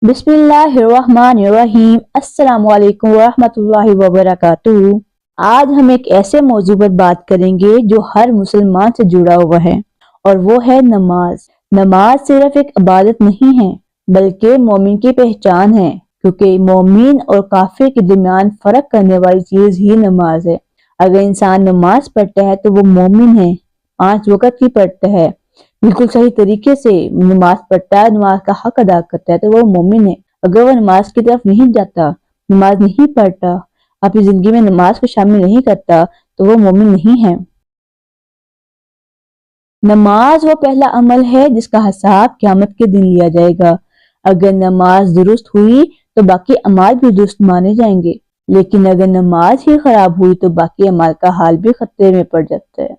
बिस्मिल्लाहिर्रहमानिर्रहीम। अस्सलाम वालेकुम वरहमतुल्लाहि वबरकातुहू। आज हम एक ऐसे मौजू पर बात करेंगे जो हर मुसलमान से जुड़ा हुआ है, और वो है नमाज। नमाज सिर्फ एक इबादत नहीं है बल्कि मोमिन की पहचान है, क्योंकि मोमिन और काफिर के दरमियान फर्क करने वाली चीज ही नमाज है। अगर इंसान नमाज पढ़ता है तो वो मोमिन है, 5 वक्त की पढ़ता है, बिल्कुल सही तरीके से नमाज पढ़ता है, नमाज का हक अदा करता है, तो वो मोमिन है। अगर वो नमाज की तरफ नहीं जाता, नमाज नहीं पढ़ता, अपनी जिंदगी में नमाज को शामिल नहीं करता, तो वो मोमिन नहीं है। नमाज वो पहला अमल है जिसका हिसाब क़यामत के दिन लिया जाएगा। अगर नमाज दुरुस्त हुई तो बाकी अमाल भी दुरुस्त माने जाएंगे, लेकिन अगर नमाज ही खराब हुई तो बाकी अमाल का हाल भी खतरे में पड़ जाता है।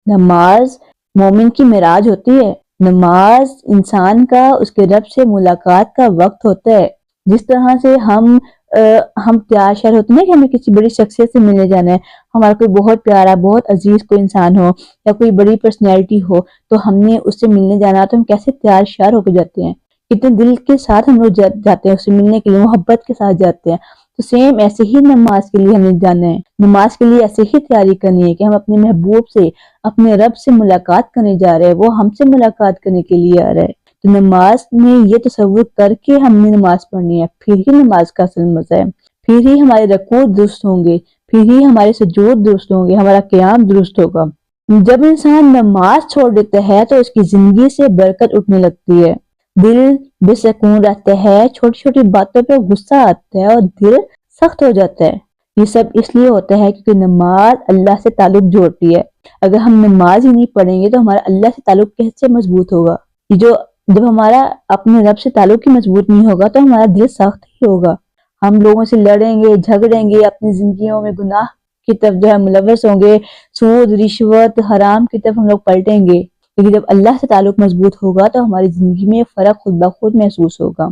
नमाज मोमिन की मिराज होती है। नमाज इंसान का उसके रब से मुलाकात का वक्त होता है। जिस तरह से हम तैयार श्यार होते हैं कि हमें किसी बड़ी शख्सियत से मिलने जाना है, हमारा कोई बहुत प्यारा बहुत अजीज कोई इंसान हो या कोई बड़ी पर्सनैलिटी हो, तो हमने उससे मिलने जाना, तो हम कैसे तैयार श्यार होकर जाते हैं, कितने दिल के साथ हम लोग जाते हैं उससे मिलने के लिए, मोहब्बत के साथ जाते हैं। तो सेम ऐसे ही नमाज के लिए हमें जाना है। नमाज के लिए ऐसे ही तैयारी करनी है कि हम अपने महबूब से, अपने रब से मुलाकात करने जा रहे हैं, वो हमसे मुलाकात करने के लिए आ रहा है। तो नमाज में ये तसव्वुर करके हमने नमाज पढ़नी है, फिर ही नमाज का असल मजा है, फिर ही हमारे रकूअ दुरुस्त होंगे, फिर ही हमारे सुजूद दुरुस्त होंगे, हमारा क़याम दुरुस्त होगा। जब इंसान नमाज छोड़ देता है तो उसकी जिंदगी से बरकत उठने लगती है, दिल बेसकून रहता है, छोटी छोटी बातों पे गुस्सा आता है और दिल सख्त हो जाता है। ये सब इसलिए होता है क्योंकि नमाज अल्लाह से ताल्लुक जोड़ती है। अगर हम नमाज ही नहीं पढ़ेंगे तो हमारा अल्लाह से ताल्लुक कैसे मजबूत होगा? ये जो जब हमारा अपने रब से ताल्लुक ही मजबूत नहीं होगा तो हमारा दिल सख्त ही होगा। हम लोगों से लड़ेंगे, झगड़ेंगे, अपनी जिंदगियों में गुनाह की तरफ जो है मुलव्वस होंगे, सूद, रिश्वत, हराम की तरफ हम लोग पलटेंगे। लेकिन जब अल्लाह से ताल्लुक मजबूत होगा तो हमारी जिंदगी में फर्क खुद ब खुद महसूस होगा।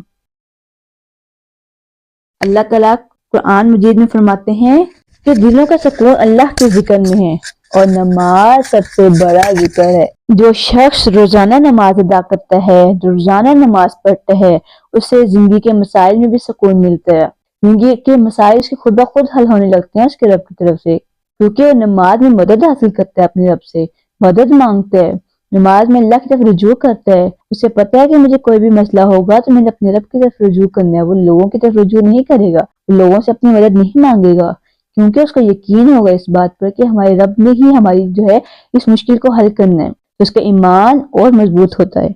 अल्लाह ताला कुरान मजीद में फरमाते हैं कि दिलों का सुकून अल्लाह के जिक्र में है और नमाज सबसे बड़ा जिक्र है। जो शख्स रोजाना नमाज अदा करता है, रोजाना नमाज पढ़ता है, उससे जिंदगी के मसाइल में भी सुकून मिलता है। जिंदगी के मसाइल उसके खुद ब खुद हल होने लगते हैं उसके रब की तरफ से, क्योंकि वो नमाज में मदद हासिल करता है, अपने रब से मदद मांगता है, नमाज में अल्लाह की तरफ रुजू करता है। उसे पता है कि मुझे कोई भी मसला होगा तो मैंने अपने रब की तरफ रुजू करना है। वो लोगों की तरफ रुजू नहीं करेगा, वो लोगों से अपनी मदद नहीं मांगेगा, क्योंकि उसको यकीन होगा इस बात पर कि हमारे रब ने ही हमारी जो है इस मुश्किल को हल करना है। तो उसका ईमान और मजबूत होता है।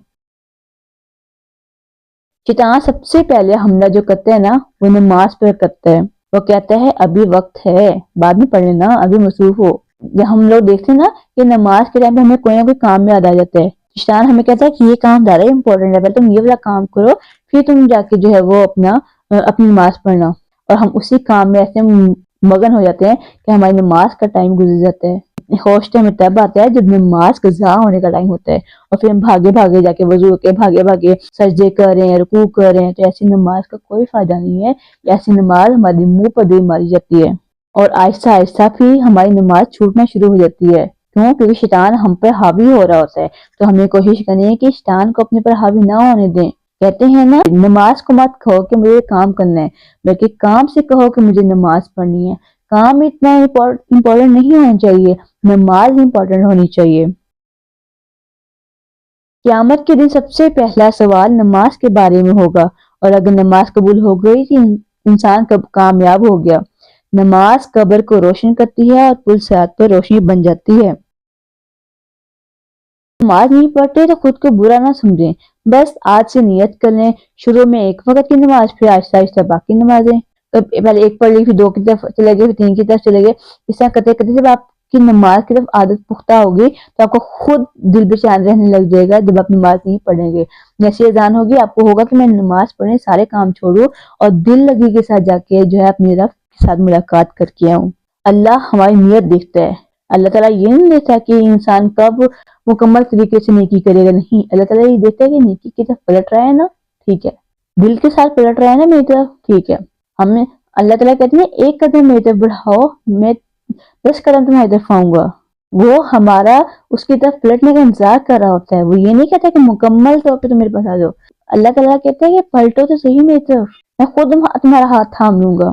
शैतान सबसे पहले हमला जो करता है ना, वो नमाज पर करता है। वो कहता है अभी वक्त है, बाद में पढ़ लेना, अभी मसरूफ हो। जब हम लोग देखते हैं ना कि नमाज के टाइम पे हमें कोई ना कोई काम में याद आ जाता है, शैतान हमें कहता है कि ये काम ज्यादा इंपॉर्टेंट है, पहले तुम ये वाला काम करो, फिर तुम जाके जो है वो अपनी नमाज पढ़ना। और हम उसी काम में ऐसे मगन हो जाते हैं कि हमारी नमाज का टाइम गुजर जाता है। होश तो हमें तब आता है जब नमाज कज़ा होने का टाइम होता है, और फिर हम भागे भागे जाके वजू के भागे भागे सजदे कर रहे हैं, रुकू कर रहे हैं। तो ऐसी नमाज का कोई फायदा नहीं है। ऐसी नमाज हमारी मुंह पर दे मारी जाती है और आहिस्ता आहिस्ता फिर हमारी नमाज छूटना शुरू हो जाती है। क्यों? क्योंकि शैतान हम पर हावी हो रहा होता है। तो हमें कोशिश करनी है कि शैतान को अपने पर हावी ना होने दें। कहते हैं ना, नमाज को मत कहो कि मुझे काम करना है, बल्कि काम से कहो कि मुझे नमाज पढ़नी है। काम इतना इम्पोर्टेंट नहीं होना चाहिए, नमाज इम्पोर्टेंट होनी चाहिए। क़यामत के दिन सबसे पहला सवाल नमाज के बारे में होगा, और अगर नमाज कबूल हो गई तो इंसान कब कामयाब हो गया। नमाज कब्र को रोशन करती है और पुल सिरात पर रोशनी बन जाती है। नमाज नहीं पढ़ते तो खुद को बुरा ना समझें, बस आज से नियत कर लें, शुरू में 1 वक्त की नमाज, फिर आहिस्ता आहिस्ता बाकी नमाजें। तो पहले 1 पढ़ ली, फिर 2 की तरफ चले गए, फिर 3 की तरफ चले गए। इस तरह करते करते जब आपकी नमाज की तरफ आदत पुख्ता होगी तो आपको खुद दिल बेचैन रहने लग जाएगा। जब आप नमाज नहीं पढ़ेंगे, जैसे अजान होगी आपको होगा कि मैं नमाज पढ़े सारे काम छोड़ू और दिल लगी के साथ जाके जो है अपने रब के साथ मुलाकात करके आऊं। अल्लाह हमारी नियत देखता है। अल्लाह ताला ये नहीं देखता कि इंसान कब मुकम्मल तरीके से नेकी करेगा, नहीं, अल्लाह ताला ये देखता है कि नेकी की तरफ पलट रहा है ना, ठीक है, दिल के साथ पलट रहा है ना मेरी तरफ, ठीक है। हमें अल्लाह ताला कहते हैं 1 कदम मेरी तरफ बढ़ाओ, मैं 10 कदम तुम्हारी तरफ आऊंगा। वो हमारा उसकी तरफ पलटने का इंतजार कर रहा होता है। वो ये नहीं कहता कि मुकम्मल तौर पे तुम मेरे पास आ जाओ। اللہ تعالیٰ کہتا ہے کہ پلٹو تو صحیح میری طرف، میں خود تمہارا ہاتھ تھام لوں گا۔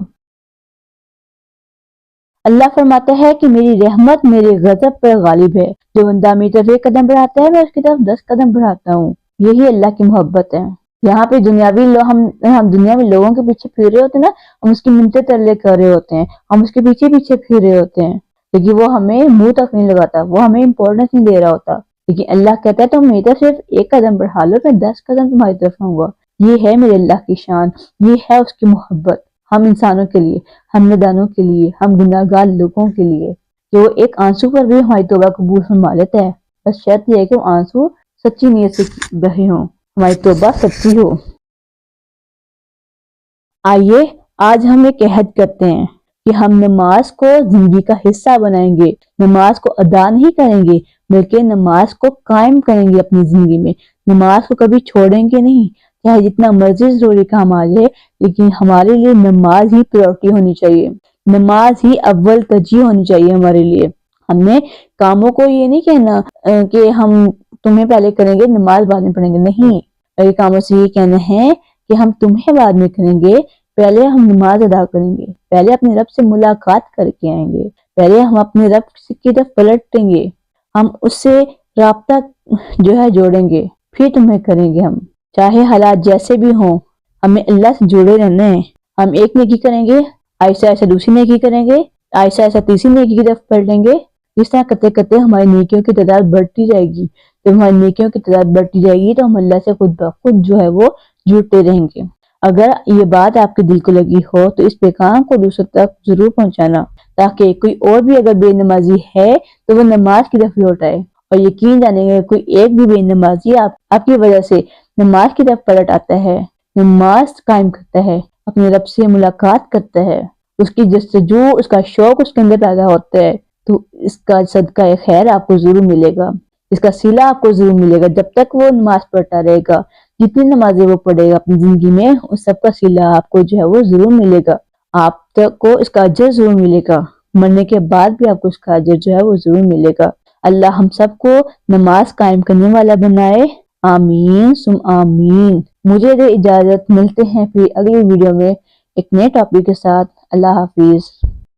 اللہ فرماتا ہے کہ میری رحمت میرے غضب پر غالب ہے، جو بندہ میری طرف ایک قدم بڑھاتا ہے میں اس کی طرف 10 قدم بڑھاتا ہوں۔ یہی اللہ کی محبت ہے۔ یہاں پہ دنیاوی ہم دنیا میں لوگوں کے پیچھے پھر رہے ہوتے ہیں نا، ہم اس کی منتیں ترلے کر رہے ہوتے ہیں، ہم اس کے پیچھے پیچھے پھر رہے ہوتے ہیں، لیکن وہ ہمیں منہ تک نہیں لگاتا، وہ ہمیں امپورٹنس نہیں دے رہا ہوتا۔ لیکن اللہ کہتا ہے تم میری طرف صرف ایک قدم بڑھا لو، میں 10 قدم تمہاری طرف آؤں گا۔ یہ ہے میرے اللہ کی شان، یہ ہے اس کی محبت ہم انسانوں کے لیے، ہم ندانوں کے لیے، ہم گناہگار لوگوں کے لیے، کہ وہ ایک آنسو پر بھی ہماری توبہ قبول فرما لیتا ہے۔ بس شرط یہ ہے کہ وہ آنسو سچی نیت سے بہے ہوں، ہماری توبہ سچی ہو۔ آئیے آج ہم ایک عہد کرتے ہیں کہ ہم نماز کو زندگی کا حصہ بنائیں گے، نماز کو ادا نہیں کریں گے بلکہ نماز کو قائم کریں گے اپنی زندگی میں، نماز کو کبھی چھوڑیں گے نہیں، چاہے جتنا مرضی ضروری کام آ جائے، لیکن ہمارے لیے نماز ہی پریورٹی ہونی چاہیے، نماز ہی اول ترجیح ہونی چاہیے ہمارے لیے۔ ہم نے کاموں کو یہ نہیں کہنا کہ ہم تمہیں پہلے کریں گے نماز بعد میں پڑھیں گے، نہیں، میرے کاموں سے یہ کہنا ہے کہ ہم تمہیں بعد میں کریں گے، پہلے ہم نماز ادا کریں گے، پہلے اپنے رب سے ملاقات کر کے آئیں گے، پہلے ہم اپنے رب کی طرف پلٹیں گے، ہم اس سے رابطہ جو ہے جوڑیں گے، پھر تمہیں کریں گے۔ ہم چاہے حالات جیسے بھی ہوں، ہمیں اللہ سے جڑے رہنا ہے۔ ہم ایک نیکی کریں گے، آہستہ آہستہ دوسری نیکی کریں گے، آہستہ آہستہ تیسری نیکی کی طرف پلٹیں گے، اس طرح کرتے کرتے ہماری نیکیوں کی تعداد بڑھتی جائے گی۔ جب ہماری نیکیوں کی تعداد بڑھتی جائے گی تو ہم اللہ سے خود بخود جو ہے وہ جڑتے رہیں گے۔ اگر یہ بات آپ کے دل کو لگی ہو تو اس پیغام کو دوسروں تک ضرور پہنچانا، تاکہ کوئی اور بھی اگر بے نمازی ہے تو وہ نماز کی طرف لوٹ آئے، اور یقین جانیں گے کوئی ایک بھی بے نمازی آپ کی وجہ سے نماز کی طرف پلٹ آتا ہے، نماز قائم کرتا ہے، اپنے رب سے ملاقات کرتا ہے، اس کی جستجو، اس کا شوق اس کے اندر پیدا ہوتا ہے، تو اس کا صدقہ خیر آپ کو ضرور ملے گا، اس کا صلہ آپ کو ضرور ملے گا۔ جب تک وہ نماز پڑھتا رہے گا، جتنی نمازیں وہ پڑھے گا اپنی زندگی میں، اس سب کا صلہ آپ کو جو ہے وہ ضرور ملے گا، آپ کو اس کا اجر ضرور ملے گا، مرنے کے بعد بھی آپ کو اس کا اجر جو ہے وہ ضرور ملے گا۔ اللہ ہم سب کو نماز قائم کرنے والا بنائے، آمین ثم آمین۔ مجھے دے اجازت، ملتے ہیں پھر اگلی ویڈیو میں ایک نئے ٹاپک کے ساتھ۔ اللہ حافظ۔